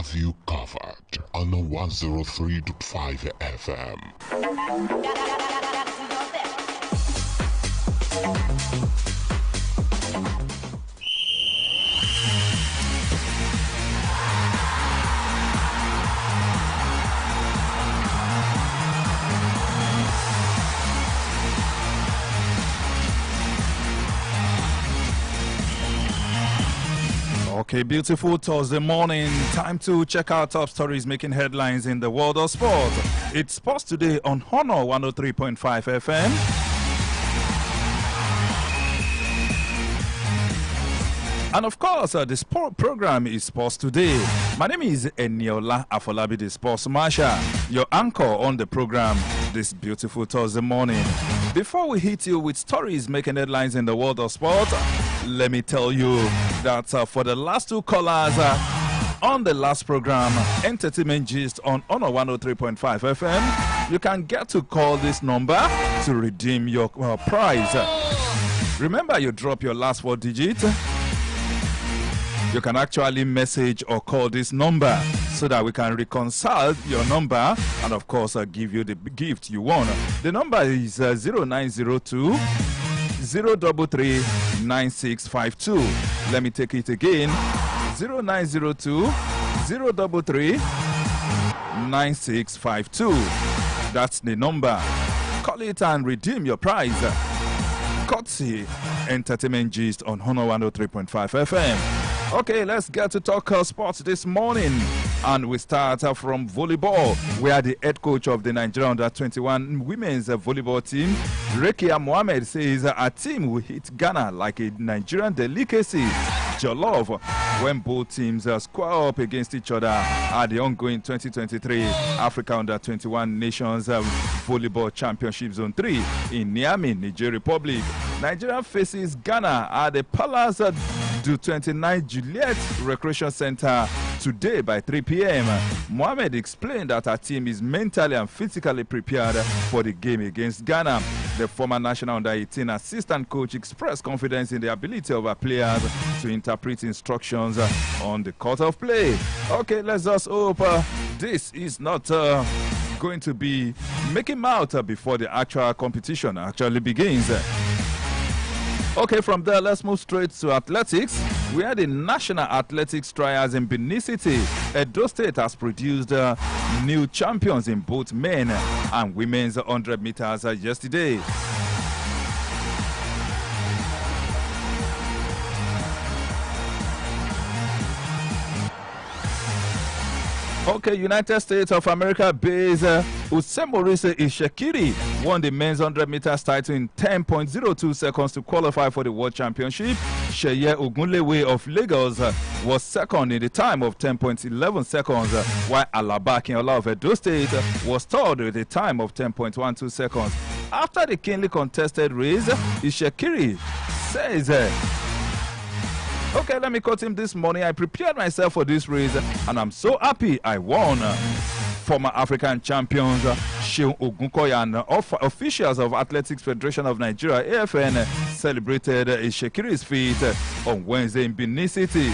have you covered on the 103.5 FM. Okay, beautiful Thursday morning. Time to check out top stories making headlines in the world of sport. It's Sports Today on Honor 103.5 FM. And of course, the sport program is Sports Today. My name is Eniola Afolabi, the Sports Marshal, your anchor on the program this beautiful Thursday morning. Before we hit you with stories making headlines in the world of sport, let me tell you that for the last two callers on the last program, Entertainment Gist on Honor 103.5 FM, you can get to call this number to redeem your prize. Remember, you drop your last 4 digits. You can actually message or call this number so that we can reconcile your number and, of course, give you the gift you want. The number is 0902 033 9652. Let me take it again. 0902 033 9652. That's the number. Call it and redeem your prize. Courtesy Entertainment Gist on Honor 103.5 FM. Okay, let's get to talk sports this morning. And we start from volleyball, where the head coach of the Nigerian Under-21 women's volleyball team, Rekia Mohammed, says our team will hit Ghana like a Nigerian delicacy, jollof, when both teams square up against each other at the ongoing 2023 Africa Under-21 Nations Volleyball Championship Zone 3 in Niamey, Niger Republic. Nigeria faces Ghana at the Palace du 29 Juliet Recreation Center today by 3 p.m. Mohammed explained that our team is mentally and physically prepared for the game against Ghana. The former national under-18 assistant coach expressed confidence in the ability of our players to interpret instructions on the court of play. Okay, let's just hope this is not going to be making mouth before the actual competition actually begins. Okay, from there, let's move straight to athletics. We had the National Athletics Trials in Benin City. Edo State has produced new champions in both men and women's 100 meters yesterday. Okay, United States of America-based Usemorise Ishekiri won the men's 100 meters title in 10.02 seconds to qualify for the World Championship. Sheye Ogunlewe of Lagos was second in the time of 10.11 seconds, while Alaba Akinola of Edo State was third with a time of 10.12 seconds. After the keenly contested race, Ishekiri says, okay, let me quote him this morning. I prepared myself for this race and I'm so happy I won. Former African champions Sheun Ogunkoya and officials of Athletics Federation of Nigeria, AFN, celebrated Ishekiri's feat on Wednesday in Benin City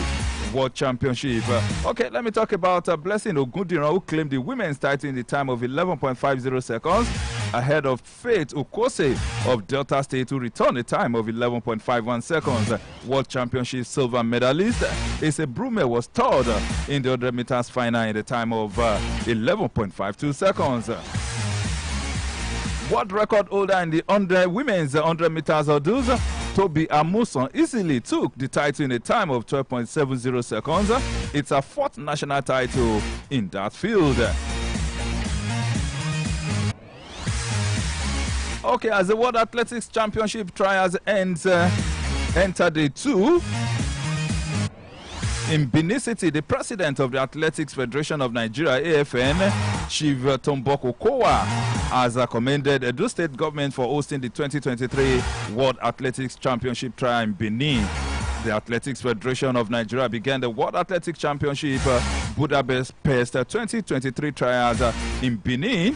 World Championship. Okay, let me talk about Blessing Ogundiran, who claimed the women's title in the time of 11.50 seconds ahead of Faith Okose of Delta State, who returned a time of 11.51 seconds. World Championship silver medalist Ese Brume was third in the 100 meters final in the time of 11.52 seconds. World record holder in the women's 100 meters hurdles, Toby Amuson, easily took the title in a time of 12.70 seconds. It's a fourth national title in that field. Okay, as the World Athletics Championship trials enter day 2, in Benin City, the president of the Athletics Federation of Nigeria, AFN, Chief Tomboko Kowa, has commended Edo State government for hosting the 2023 World Athletics Championship trial in Benin. The Athletics Federation of Nigeria began the World Athletics Championship Budapest 2023 trials in Benin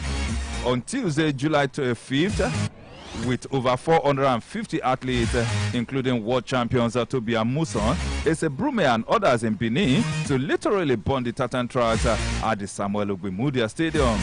on Tuesday, July 5th. with over 450 athletes, including world champions Tobi Amuson, Ese Brume, and others in Benin, to literally burn the tartan tracks at the Samuel Ogbemudia Stadium.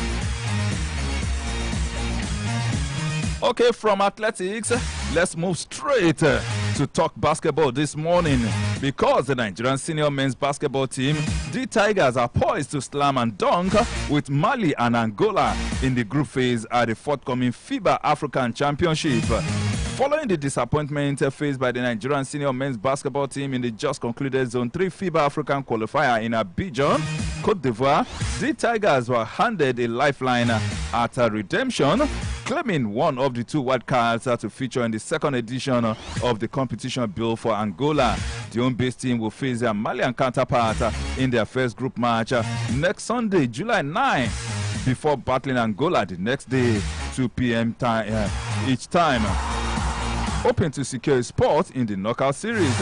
Okay, from athletics, let's move straight to talk basketball this morning, because the Nigerian senior men's basketball team, the Tigers, are poised to slam and dunk with Mali and Angola in the group phase at the forthcoming FIBA African Championship. Following the disappointment faced by the Nigerian senior men's basketball team in the just concluded Zone 3 FIBA African qualifier in Abidjan, Cote d'Ivoire, the Tigers were handed a lifeline at a redemption, claiming one of the two white cards to feature in the second edition of the competition billed for Angola. The home-based team will face their Malian counterpart in their first group match next Sunday, July 9, before battling Angola the next day, 2 p.m. time each time, hoping to secure a spot in the knockout series.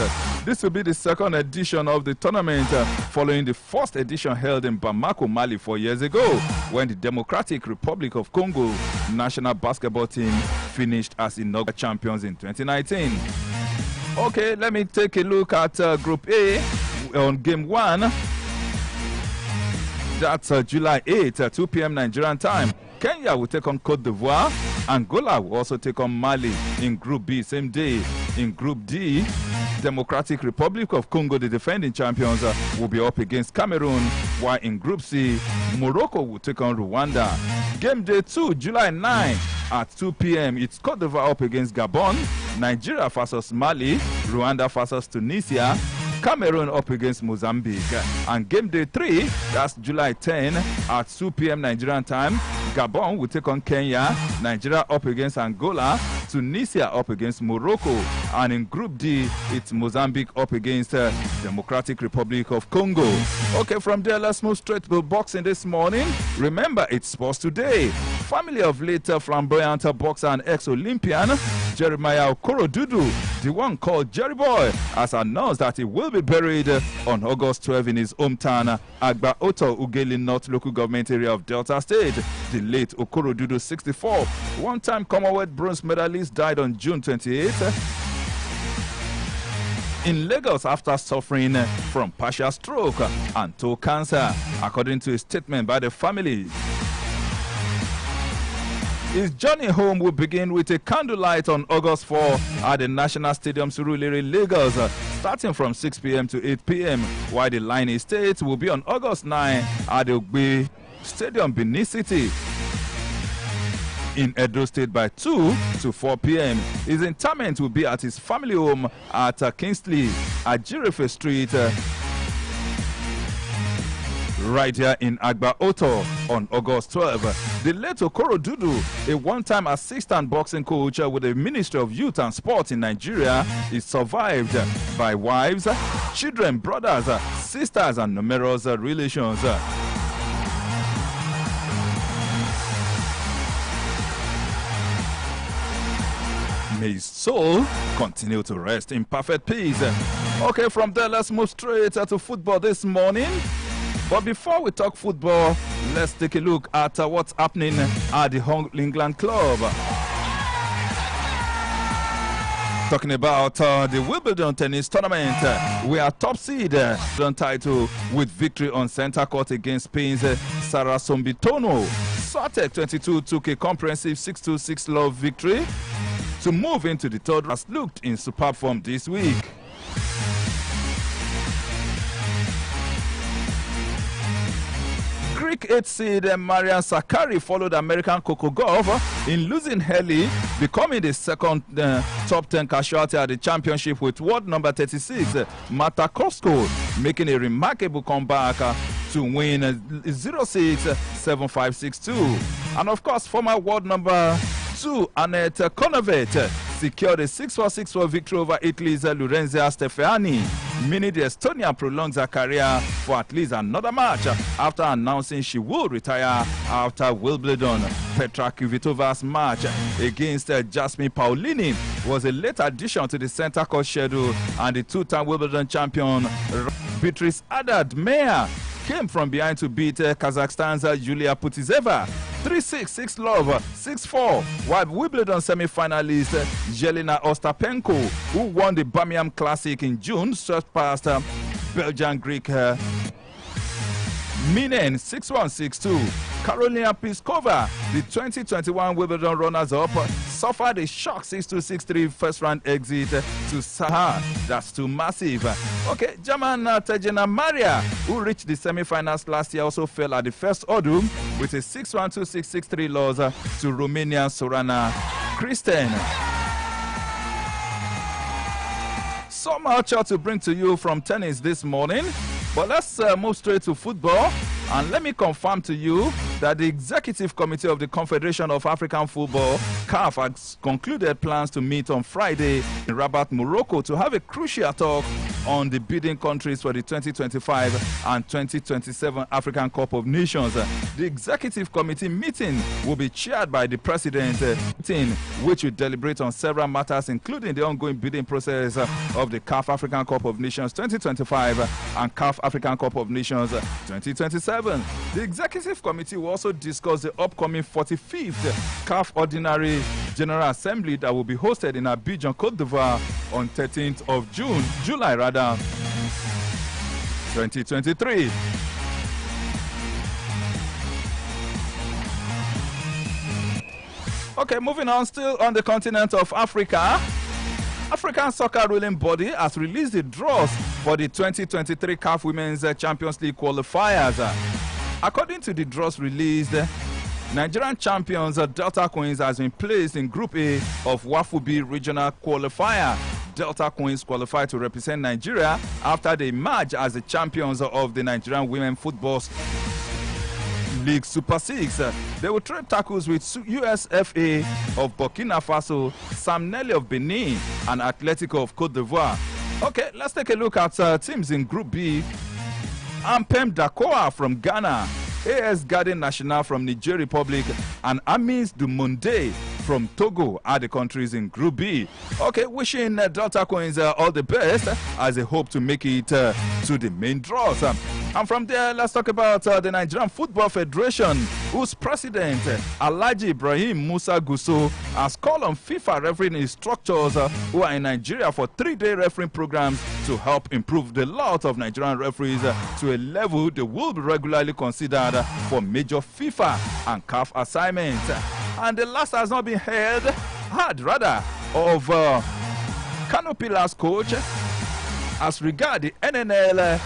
This will be the second edition of the tournament, following the first edition held in Bamako, Mali 4 years ago, when the Democratic Republic of Congo national basketball team finished as inaugural champions in 2019. Okay, let me take a look at Group A on Game 1. That's July 8, 2 p.m. Nigerian time. Kenya will take on Cote d'Ivoire. Angola will also take on Mali in Group B same day. In Group D, Democratic Republic of Congo, the defending champions, will be up against Cameroon, while in Group C, Morocco will take on Rwanda. Game Day 2, July 9 at 2 p.m. It's Cote d'Ivoire up against Gabon, Nigeria versus Mali, Rwanda versus Tunisia, Cameroon up against Mozambique. And game day 3, that's July 10 at 2 p.m. Nigerian time, Gabon will take on Kenya, Nigeria up against Angola, Tunisia up against Morocco, and in Group D, it's Mozambique up against Democratic Republic of Congo. Okay, from there, let's move straight to boxing this morning. Remember, it's Sports Today. Family of late flamboyant boxer and ex-Olympian Jeremiah Okorodudu, the one called Jerry Boy, has announced that he will be buried on August 12 in his hometown, Agba Oto, Ugeli North local government area of Delta State. The late Okorodudu, 64, one-time Commonwealth bronze medalist, died on June 28 in Lagos after suffering from partial stroke and toe cancer, according to a statement by the family. His journey home will begin with a candlelight on August 4 at the National Stadium, Surulere, Lagos, starting from 6 p.m. to 8 p.m., while the line estate will be on August 9 at the Ogbe Stadium, Benin City, in Edo State by 2 to 4 p.m. His interment will be at his family home at Kingsley, Ajirefe Street, right here in Agba Oto on August 12. The late Okorodudu, a one-time assistant boxing coach with the Ministry of Youth and Sport in Nigeria, is survived by wives, children, brothers, sisters, and numerous relations. May his soul continue to rest in perfect peace. Okay, from there, let's move straight to football this morning. But before we talk football, let's take a look at what's happening at the Hong England club. Talking about the Wimbledon tennis tournament, we are top seed title with victory on center court against Spain's Sara Sombitono. Swatek 22 took a comprehensive 6-2-6 love victory to move into the third round. Looked in superb form this week. Greek 8th seed Marian Sakkari followed American Coco Gauff in losing early, becoming the second top 10 casualty at the championship, with world number 36 Marta Kosko making a remarkable comeback to win 0-6, 7-5, 6-2. And of course, former world number 2 Annette Konovet secured a 6-4, 6-4 victory over Italy's Lorenza Stefaani, meaning the Estonian prolongs her career for at least another match after announcing she will retire after Wimbledon. Petra Kvitova's match against Jasmine Paolini was a late addition to the center court schedule, and the two-time Wimbledon champion Beatrice Haddad Meyer came from behind to beat Kazakhstan's Yulia Putizeva 3-6, 6-love, 6-4. While Wimbledon semi-finalist Jelena Ostapenko, who won the Birmingham Classic in June, swept past Belgian Greek Minen 6-1, 6-2. Karolina Pliskova, the 2021 Wimbledon runners-up, suffered a shock 6-2, 6-3 first-round exit to Sahar. That's too massive. Okay, German Tejana Maria, who reached the semi-finals last year, also fell at the first hurdle with a 6-1, 2-6, 6-3 loss to Romanian Sorana Kristen. So much to bring to you from tennis this morning. But let's move straight to football. And let me confirm to you that the Executive Committee of the Confederation of African Football, CAF, has concluded plans to meet on Friday in Rabat, Morocco, to have a crucial talk on the bidding countries for the 2025 and 2027 African Cup of Nations. The Executive Committee meeting will be chaired by the President, which will deliberate on several matters, including the ongoing bidding process of the CAF African Cup of Nations 2025 and CAF African Cup of Nations 2027. The Executive Committee will also discuss the upcoming 45th CAF Ordinary General Assembly that will be hosted in Abidjan, Côte d'Ivoire on 13th of July 2023. Okay, moving on, still on the continent of Africa. African Soccer Ruling Body has released the draws for the 2023 CAF Women's Champions League qualifiers. According to the draws released, Nigerian champions Delta Queens has been placed in Group A of WAFU B regional qualifier. Delta Queens qualified to represent Nigeria after they emerged as the champions of the Nigerian Women Football League Super 6. They will trade tackles with USFA of Burkina Faso, Sam Nelly of Benin, and Atletico of Côte d'Ivoire. Okay, let's take a look at teams in Group B. Ampem Dakoa from Ghana, AS Garden National from Niger Republic, and Amis du Monde from Togo are the countries in Group B. Okay, wishing Delta Queens all the best as they hope to make it to the main draws. And from there, let's talk about the Nigerian Football Federation, whose president, Alhaji Ibrahim Musa Gusso, has called on FIFA refereeing instructors who are in Nigeria for 3-day refereeing programs to help improve the lot of Nigerian referees to a level they will be regularly considered for major FIFA and CAF assignments. And the last has not been heard of Kano Pillars coach as regard the NNL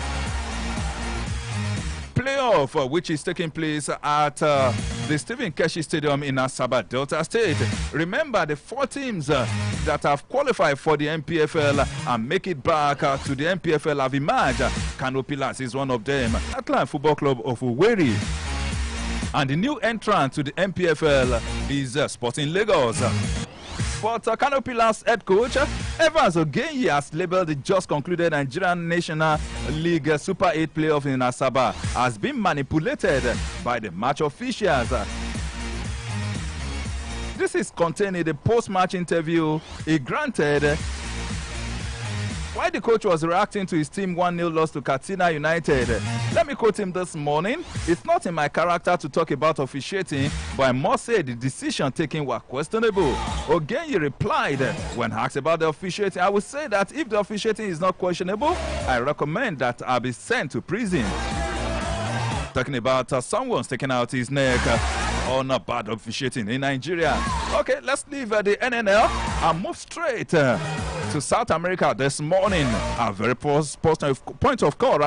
playoff, which is taking place at the Stephen Keshi Stadium in Asaba, Delta State. Remember, the 4 teams that have qualified for the MPFL and make it back to the MPFL have emerged. Kano Pillars is one of them. Atlanta Football Club of Owerri. And the new entrant to the MPFL is Sporting Lagos. But Kano Pillars head coach Evans Ogenyi has labeled the just concluded Nigerian National League Super 8 playoff in Asaba as being manipulated by the match officials. This is contained in the post-match interview he granted while the coach was reacting to his team 1-0 loss to Katsina United. Let me quote him this morning. "It's not in my character to talk about officiating, but I must say the decision taken was questionable." Ogenyi replied when asked about the officiating, "I would say that if the officiating is not questionable, I recommend that I be sent to prison." Talking about someone's taking out his neck on a bad officiating in Nigeria. Okay, let's leave the NNL and move straight to South America this morning. A very point of call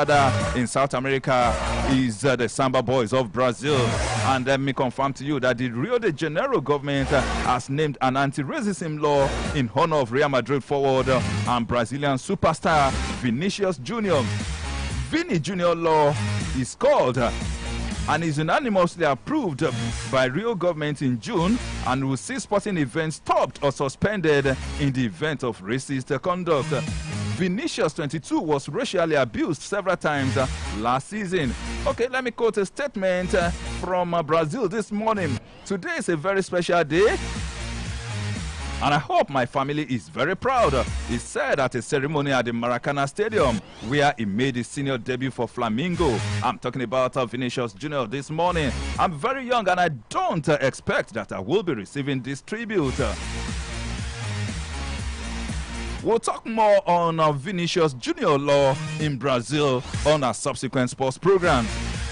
in South America is the Samba Boys of Brazil. And let me confirm to you that the Rio de Janeiro government has named an anti-racism law in honor of Real Madrid forward and Brazilian superstar Vinicius Junior. Vini Junior law is called and is unanimously approved by Rio government in June and will see sporting events stopped or suspended in the event of racist conduct. Vinicius, 22, was racially abused several times last season. Okay, let me quote a statement from Brazil this morning. "Today is a very special day. and I hope my family is very proud. He said at a ceremony at the Maracana Stadium where he made his senior debut for Flamingo. I'm talking about Vinicius Jr. this morning. I'm very young and I don't expect that I will be receiving this tribute. We'll talk more on Vinicius Jr. law in Brazil on our subsequent sports programs.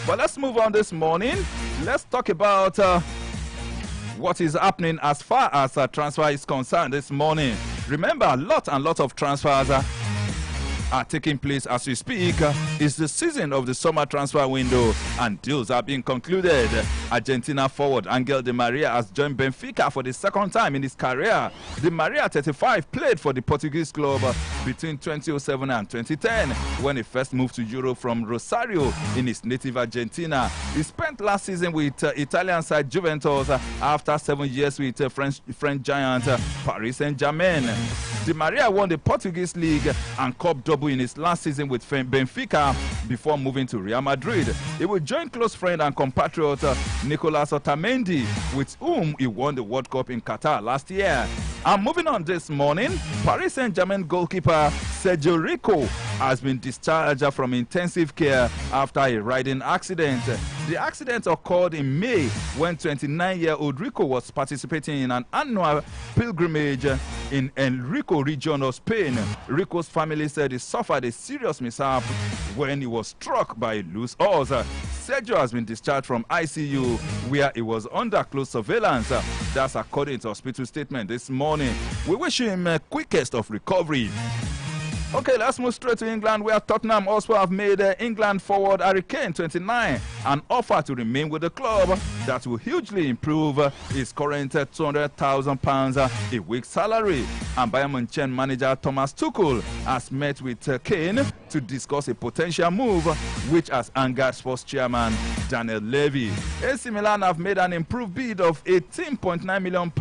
But let's move on this morning. Let's talk about what is happening as far as transfer is concerned this morning. Remember, a lot of transfers are taking place as we speak. It's the season of the summer transfer window and deals are being concluded. Argentina forward Angel Di Maria has joined Benfica for the second time in his career. Di Maria, 35, played for the Portuguese club between 2007 and 2010 when he first moved to Europe from Rosario in his native Argentina. He spent last season with Italian side Juventus after 7 years with French giant Paris Saint-Germain. Di Maria won the Portuguese League and Cup double in his last season with Benfica before moving to Real Madrid. He will join close friend and compatriot Nicolas Otamendi, with whom he won the World Cup in Qatar last year. And moving on this morning, Paris Saint-Germain goalkeeper Sergio Rico has been discharged from intensive care after a riding accident. The accident occurred in May when 29-year-old Rico was participating in an annual pilgrimage in Enrico region of Spain. Rico's family said he suffered a serious mishap when he was struck by a loose horse. Sergio has been discharged from ICU where he was under close surveillance. That's according to hospital statement this morning. We wish him quickest of recovery. Okay, let's move straight to England, where Tottenham also have made England forward Harry Kane, 29, an offer to remain with the club that will hugely improve his current £200,000 a week salary. And Bayern Munich manager Thomas Tuchel has met with Kane to discuss a potential move, which has angered sports chairman Daniel Levy. AC Milan have made an improved bid of £18.9 million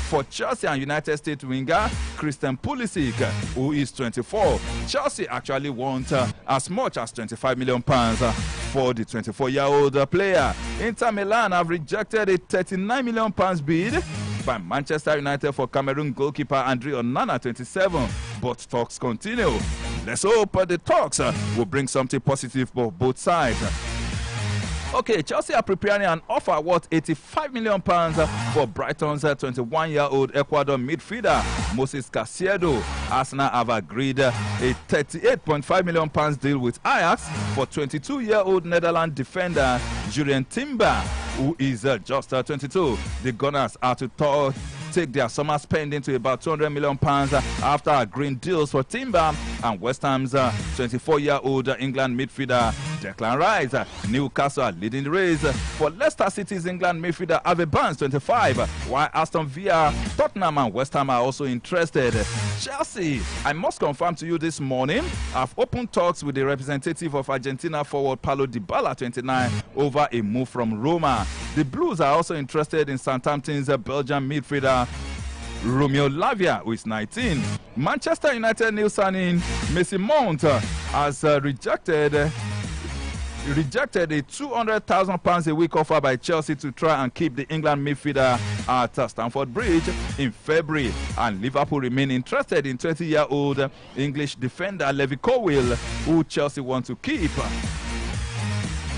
for Chelsea and United States winger Christian Pulisic, who is 24. Chelsea actually want as much as £25 million for the 24-year-old player. Inter Milan have rejected a £39 million bid by Manchester United for Cameroon goalkeeper Andre Onana, 27. But talks continue. Let's hope the talks will bring something positive for both sides. Okay, Chelsea are preparing an offer worth £85 million for Brighton's 21-year-old Ecuador midfielder Moses Caicedo. Arsenal have agreed a £38.5 million deal with Ajax for 22-year-old Netherlands defender Jurien Timber, who is just 22. The Gunners are to take their summer spending to about £200 million after agreeing deals for Timber and West Ham's 24-year-old England midfielder Declan Rice. Newcastle are leading the race for Leicester City's England midfielder Harvey Barnes, 25, while Aston Villa, Tottenham and West Ham are also interested. Chelsea, I must confirm to you this morning, have opened talks with the representative of Argentina forward Paulo Dybala, 29, over a move from Roma. The Blues are also interested in Southampton's Belgian midfielder Romeo Lavia, who is 19. Manchester United new signing Mason Mount has rejected a £200,000 a week offer by Chelsea to try and keep the England midfielder at Stamford Bridge in February. And Liverpool remain interested in 20-year-old English defender Levi Colwill, who Chelsea want to keep.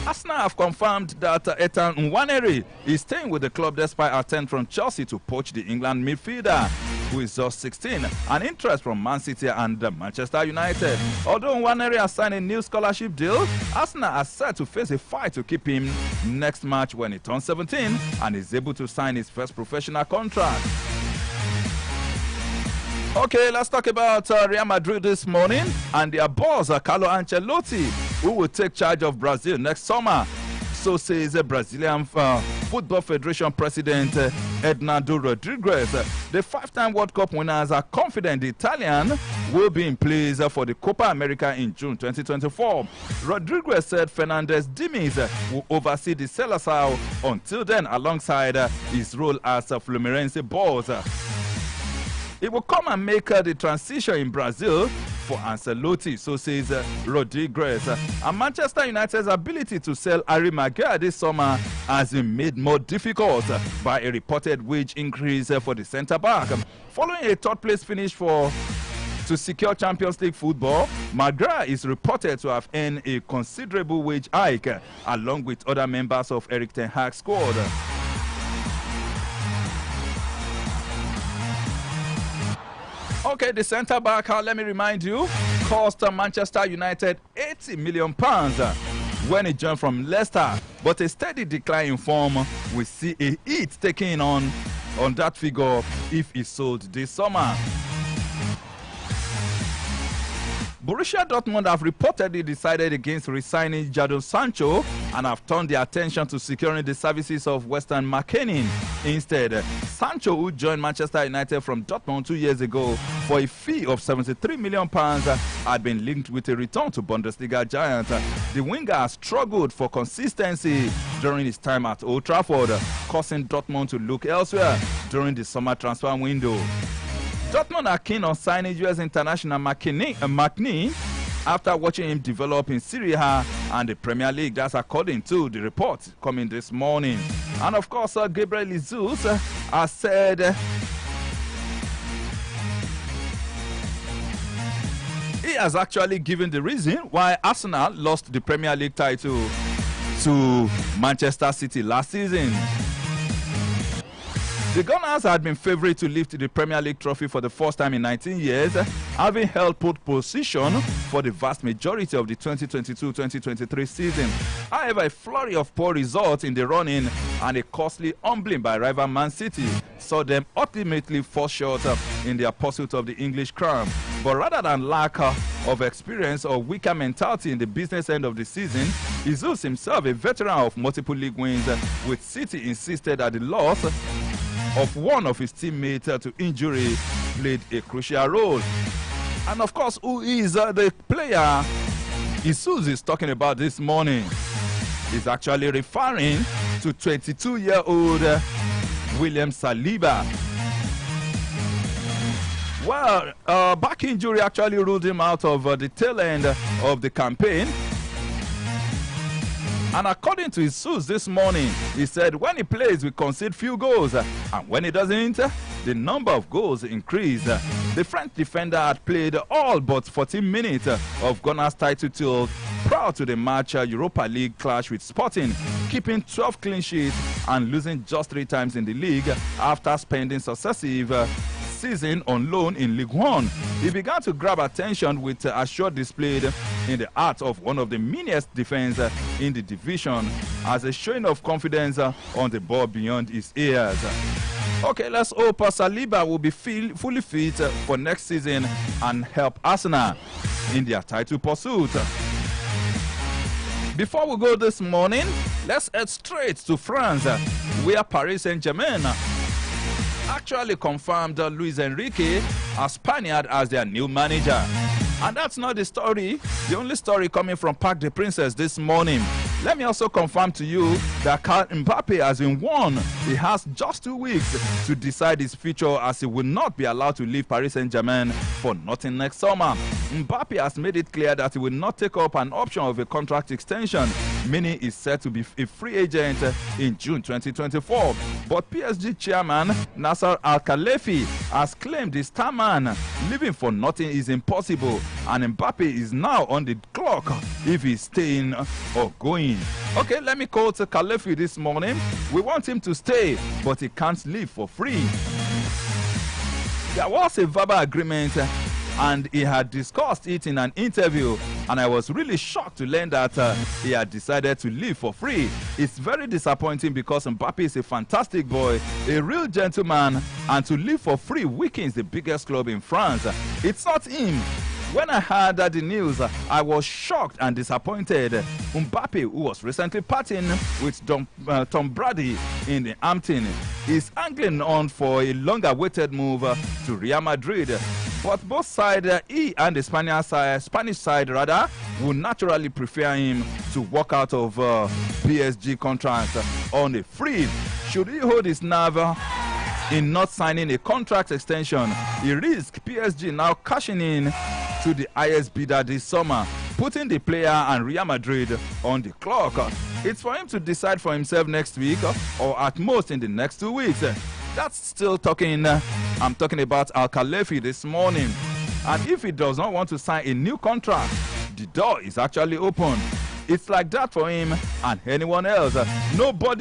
Arsenal have confirmed that Ethan Nwaneri is staying with the club despite a attempt from Chelsea to poach the England midfielder, who is just 16, an interest from Man City and Manchester United. Although Nwaneri has signed a new scholarship deal, Arsenal are set to face a fight to keep him next March when he turns 17 and is able to sign his first professional contract. Okay, let's talk about Real Madrid this morning and their boss, Carlo Ancelotti, who will take charge of Brazil next summer. So says Brazilian Football Federation President Ednardo Rodriguez. The five-time World Cup winners are confident the Italian will be in place for the Copa America in June 2024. Rodriguez said Fernandez Diniz will oversee the Seleção until then, alongside his role as Fluminense boss. It will come and make the transition in Brazil for Ancelotti, so says Rodriguez. And Manchester United's ability to sell Harry Maguire this summer has been made more difficult by a reported wage increase for the centre-back. Following a third-place finish to secure Champions League football, Maguire is reported to have earned a considerable wage hike along with other members of Erik ten Hag's squad. Okay, the centre-back, let me remind you, cost Manchester United £80 million when he joined from Leicester, but a steady decline in form will see a hit taken on that figure if he sold this summer. Borussia Dortmund have reportedly decided against re-signing Jadon Sancho and have turned their attention to securing the services of Weston McKennie. Instead, Sancho, who joined Manchester United from Dortmund 2 years ago for a fee of £73 million, had been linked with a return to Bundesliga giant. The winger has struggled for consistency during his time at Old Trafford, causing Dortmund to look elsewhere during the summer transfer window. Dortmund are keen on signing US international McNee after watching him develop in Serie A and the Premier League. That's according to the report coming this morning. And of course, Gabriel Jesus has said he has actually given the reason why Arsenal lost the Premier League title to Manchester City last season. The Gunners had been favourite to lift the Premier League trophy for the first time in 19 years, having held pole position for the vast majority of the 2022-2023 season. However, a flurry of poor results in the run-in and a costly humbling by rival Man City saw them ultimately fall short in their pursuit of the English crown. But rather than lack of experience or weaker mentality in the business end of the season, Jesus himself, a veteran of multiple league wins with City, insisted that the loss of one of his teammates to injury played a crucial role. And of course, who is the player Jesus is talking about this morning? He's actually referring to 22-year-old William Saliba. Well, back injury actually ruled him out of the tail end of the campaign. And according to Jesus this morning, he said when he plays, we concede few goals. And when he doesn't, the number of goals increase. The French defender had played all but 14 minutes of Gunners' title tilt prior to the match Europa League clash with Sporting, keeping 12 clean sheets and losing just 3 times in the league after spending successive season on loan in Ligue 1. He began to grab attention with a shot displayed in the art of one of the meanest defense in the division as a showing of confidence on the ball beyond his ears. Okay, let's hope Saliba will be fully fit for next season and help Arsenal in their title pursuit. Before we go this morning, let's head straight to France, where Paris Saint-Germain actually confirmed Luis Enrique as Spaniard as their new manager. And that's not the story. The only story coming from Parc des Princes this morning. Let me also confirm to you that Mbappe has been warned. He has just 2 weeks to decide his future, as he will not be allowed to leave Paris Saint-Germain for nothing next summer. Mbappe has made it clear that he will not take up an option of a contract extension, meaning he's set to be a free agent in June 2024. But PSG chairman Nasser Al-Khelaifi has claimed the star man leaving for nothing is impossible, and Mbappe is now on the clock if he's staying or going. Okay, let me call to Khelaifi this morning. We want him to stay, but he can't leave for free. There was a verbal agreement, and he had discussed it in an interview, and I was really shocked to learn that he had decided to leave for free. It's very disappointing because Mbappe is a fantastic boy, a real gentleman, and to leave for free weakens the biggest club in France. It's not him. When I heard the news, I was shocked and disappointed. Mbappe, who was recently partying with Tom Brady in the Hampton, is angling on for a long-awaited move to Real Madrid. But both sides, he and the Spanish side, will naturally prefer him to walk out of PSG contract on a free. Should he hold his nerve in not signing a contract extension, he risks PSG now cashing in to the highest bidder this summer, putting the player and Real Madrid on the clock. It's for him to decide for himself next week or at most in the next 2 weeks. That's still talking. I'm talking about Al-Khalefi this morning. And if he does not want to sign a new contract, the door is actually open. It's like that for him and anyone else. Nobody